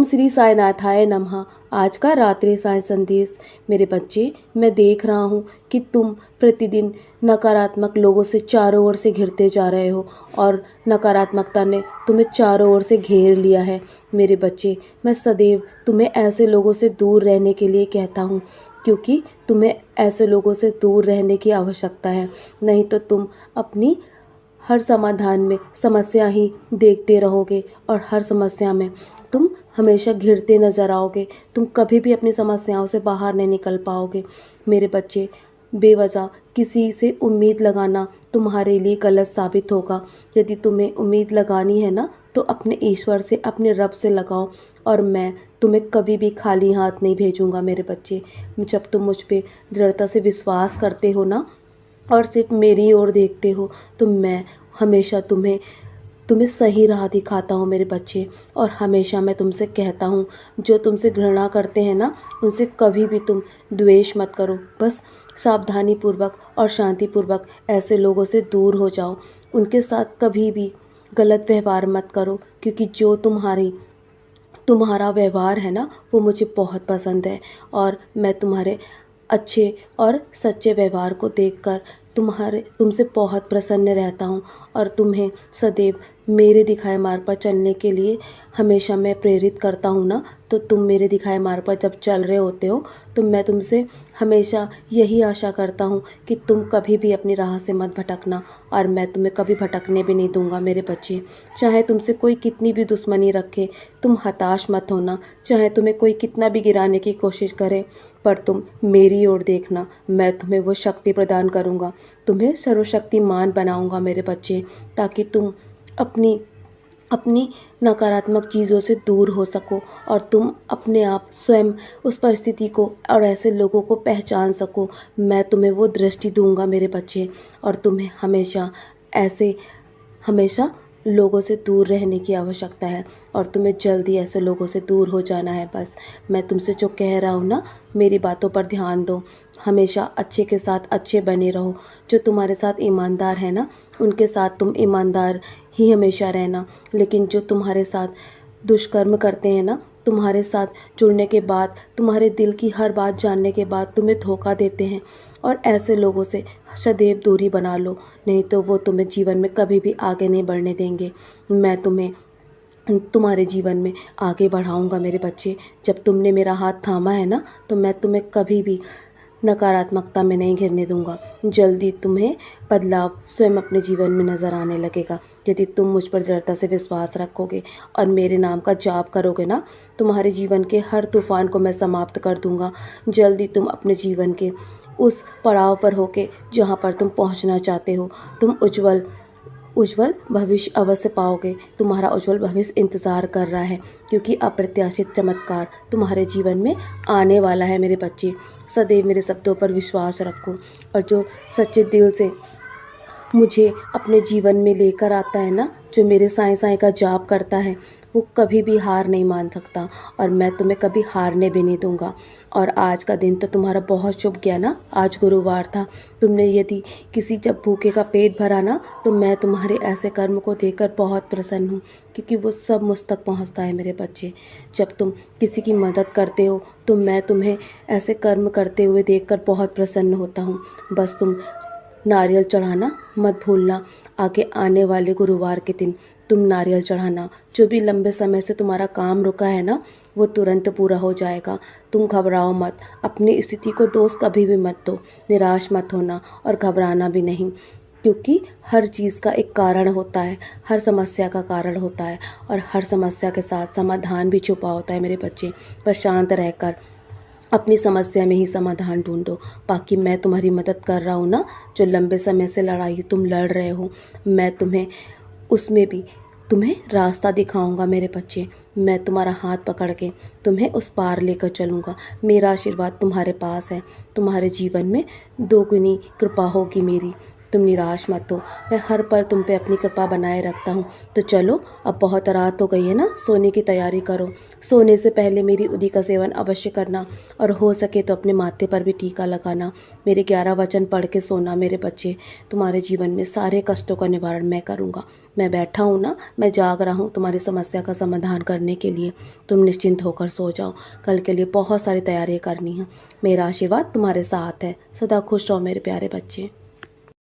श्री साईनाथाय नमः। आज का रात्रि साय संदेश। मेरे बच्चे, मैं देख रहा हूँ कि तुम प्रतिदिन नकारात्मक लोगों से चारों ओर से घिरते जा रहे हो और नकारात्मकता ने तुम्हें चारों ओर से घेर लिया है। मेरे बच्चे, मैं सदैव तुम्हें ऐसे लोगों से दूर रहने के लिए कहता हूँ, क्योंकि तुम्हें ऐसे लोगों से दूर रहने की आवश्यकता है। नहीं तो तुम अपनी हर समाधान में समस्या ही देखते रहोगे और हर समस्या में तुम हमेशा घिरते नज़र आओगे। तुम कभी भी अपनी समस्याओं से बाहर नहीं निकल पाओगे। मेरे बच्चे, बेवजह किसी से उम्मीद लगाना तुम्हारे लिए गलत साबित होगा। यदि तुम्हें उम्मीद लगानी है ना, तो अपने ईश्वर से, अपने रब से लगाओ, और मैं तुम्हें कभी भी खाली हाथ नहीं भेजूंगा। मेरे बच्चे, जब तुम मुझ पे दृढ़ता से विश्वास करते हो ना और सिर्फ मेरी ओर देखते हो, तो मैं हमेशा तुम्हें सही राह दिखाता हूँ मेरे बच्चे। और हमेशा मैं तुमसे कहता हूँ, जो तुमसे घृणा करते हैं ना, उनसे कभी भी तुम द्वेष मत करो। बस सावधानी पूर्वक और शांति पूर्वक ऐसे लोगों से दूर हो जाओ। उनके साथ कभी भी गलत व्यवहार मत करो, क्योंकि जो तुम्हारा व्यवहार है ना, वो मुझे बहुत पसंद है। और मैं तुम्हारे अच्छे और सच्चे व्यवहार को देखकर तुमसे बहुत प्रसन्न रहता हूँ और तुम्हें सदैव मेरे दिखाए मार्ग पर चलने के लिए हमेशा मैं प्रेरित करता हूँ ना। तो तुम मेरे दिखाए मार्ग पर जब चल रहे होते हो, तो मैं तुमसे हमेशा यही आशा करता हूँ कि तुम कभी भी अपनी राह से मत भटकना, और मैं तुम्हें कभी भटकने भी नहीं दूंगा मेरे बच्चे। चाहे तुमसे कोई कितनी भी दुश्मनी रखे, तुम हताश मत होना। चाहे तुम्हें कोई कितना भी गिराने की कोशिश करे, पर तुम मेरी ओर देखना। मैं तुम्हें वो शक्ति प्रदान करूँगा, तुम्हें सर्वशक्तिमान बनाऊँगा मेरे बच्चे, ताकि तुम अपनी नकारात्मक चीज़ों से दूर हो सको और तुम अपने आप स्वयं उस परिस्थिति को और ऐसे लोगों को पहचान सको। मैं तुम्हें वो दृष्टि दूंगा मेरे बच्चे, और तुम्हें हमेशा लोगों से दूर रहने की आवश्यकता है, और तुम्हें जल्दी ऐसे लोगों से दूर हो जाना है। बस मैं तुमसे जो कह रहा हूँ ना, मेरी बातों पर ध्यान दो। हमेशा अच्छे के साथ अच्छे बने रहो। जो तुम्हारे साथ ईमानदार है ना, उनके साथ तुम ईमानदार ही हमेशा रहना। लेकिन जो तुम्हारे साथ दुष्कर्म करते हैं ना, तुम्हारे साथ जुड़ने के बाद, तुम्हारे दिल की हर बात जानने के बाद तुम्हें धोखा देते हैं, और ऐसे लोगों से सदैव दूरी बना लो। नहीं तो वो तुम्हें जीवन में कभी भी आगे नहीं बढ़ने देंगे। मैं तुम्हें तुम्हारे जीवन में आगे बढ़ाऊंगा मेरे बच्चे। जब तुमने मेरा हाथ थामा है ना, तो मैं तुम्हें कभी भी नकारात्मकता में नहीं घिरने दूंगा। जल्दी तुम्हें बदलाव स्वयं अपने जीवन में नज़र आने लगेगा, यदि तुम मुझ पर दृढ़ता से विश्वास रखोगे और मेरे नाम का जाप करोगे ना। तुम्हारे जीवन के हर तूफान को मैं समाप्त कर दूंगा। जल्दी तुम अपने जीवन के उस पड़ाव पर होके जहाँ पर तुम पहुँचना चाहते हो, तुम उज्जवल भविष्य अवश्य पाओगे। तुम्हारा उज्जवल भविष्य इंतज़ार कर रहा है, क्योंकि अप्रत्याशित चमत्कार तुम्हारे जीवन में आने वाला है मेरे बच्चे। सदैव मेरे शब्दों पर विश्वास रखो, और जो सच्चे दिल से मुझे अपने जीवन में लेकर आता है ना, जो मेरे साईं साईं का जाप करता है, वो कभी भी हार नहीं मान सकता, और मैं तुम्हें कभी हारने भी नहीं दूंगा। और आज का दिन तो तुम्हारा बहुत शुभ गया ना। आज गुरुवार था। तुमने यदि जब भूखे का पेट भरा ना, तो मैं तुम्हारे ऐसे कर्म को देखकर बहुत प्रसन्न हूँ, क्योंकि वो सब मुझ तक पहुँचता है मेरे बच्चे। जब तुम किसी की मदद करते हो, तो मैं तुम्हें ऐसे कर्म करते हुए देखकर बहुत प्रसन्न होता हूँ। बस तुम नारियल चढ़ाना मत भूलना। आगे आने वाले गुरुवार के दिन तुम नारियल चढ़ाना। जो भी लंबे समय से तुम्हारा काम रुका है ना, वो तुरंत पूरा हो जाएगा। तुम घबराओ मत, अपनी स्थिति को दोष कभी भी मत दो, निराश मत होना और घबराना भी नहीं, क्योंकि हर चीज़ का एक कारण होता है, हर समस्या का कारण होता है, और हर समस्या के साथ समाधान भी छुपा होता है मेरे बच्चे। बस शांत रहकर अपनी समस्या में ही समाधान ढूंढो। बाकी मैं तुम्हारी मदद कर रहा हूँ ना। जो लंबे समय से लड़ाई तुम लड़ रहे हो, मैं तुम्हें उसमें भी तुम्हें रास्ता दिखाऊंगा मेरे बच्चे। मैं तुम्हारा हाथ पकड़ के तुम्हें उस पार लेकर चलूँगा। मेरा आशीर्वाद तुम्हारे पास है। तुम्हारे जीवन में दोगुनी कृपा होगी मेरी। तुम निराश मत हो, मैं हर पल तुम पे अपनी कृपा बनाए रखता हूँ। तो चलो, अब बहुत रात हो गई है ना, सोने की तैयारी करो। सोने से पहले मेरी उदी का सेवन अवश्य करना, और हो सके तो अपने माथे पर भी टीका लगाना। मेरे 11 वचन पढ़ के सोना मेरे बच्चे। तुम्हारे जीवन में सारे कष्टों का निवारण मैं करूँगा। मैं बैठा हूँ ना, मैं जाग रहा हूँ तुम्हारी समस्या का समाधान करने के लिए। तुम निश्चिंत होकर सो जाओ, कल के लिए बहुत सारी तैयारियाँ करनी है। मेरा आशीर्वाद तुम्हारे साथ है। सदा खुश रहो मेरे प्यारे बच्चे।